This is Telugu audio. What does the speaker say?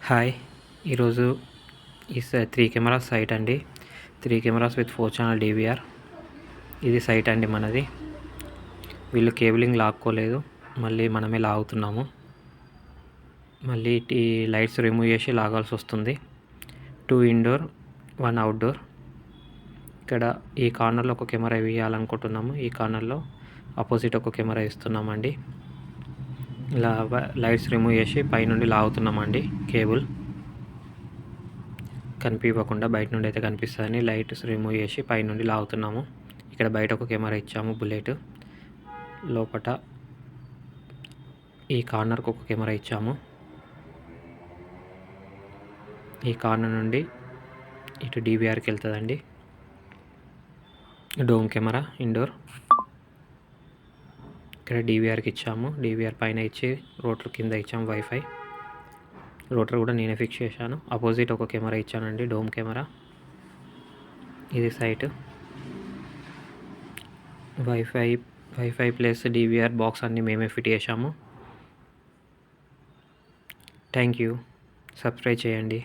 హాయ్ ఈరోజు ఈ 3 కెమెరాస్ సైట్ అండి. 3 కెమెరాస్ విత్ 4 ఛానల్ DVR. ఇది సైట్ అండి మనది. వీళ్ళు కేబులింగ్ లాక్కోలేదు, మళ్ళీ మనమే లాగుతున్నాము. మళ్ళీ ఈ లైట్స్ రిమూవ్ చేసి లాగాల్సి వస్తుంది. 2 ఇండోర్ 1 అవుట్డోర్. ఇక్కడ ఈ కార్నర్లో ఒక కెమెరా వేయాలనుకుంటున్నాము. ఈ కార్నర్లో ఆపోజిట్ ఒక కెమెరా ఇస్తున్నామండి. ఇలా లైట్స్ రిమూవ్ చేసి పైనుండి లాగుతున్నామండి. కేబుల్ కనిపించకుండా బయట నుండి అయితే కనిపిస్తుందని లైట్స్ రిమూవ్ చేసి పైనుండి లాగుతున్నాము. ఇక్కడ బయట ఒక కెమెరా ఇచ్చాము బుల్లెట్. లోపల ఈ కార్నర్కి ఒక కెమెరా ఇచ్చాము. ఈ కార్నర్ నుండి ఇటు DVRకి వెళ్తుందండి. Dome camera indoor. ఇక్కడ DVRకి ఇచ్చాము. DVR పైన ఇచ్చి రోటర్ కింద ఇచ్చాము వైఫై. రోటర్ కూడా నేనే ఫిక్స్ చేశాను. ఆపోజిట్ ఒక కెమెరా ఇచ్చానండి, డోమ్ కెమెరా. ఇది site. Wifi plus DVR box అన్నీ మేమే ఫిట్ చేశాము. Thank you. సబ్స్క్రైబ్ చేయండి.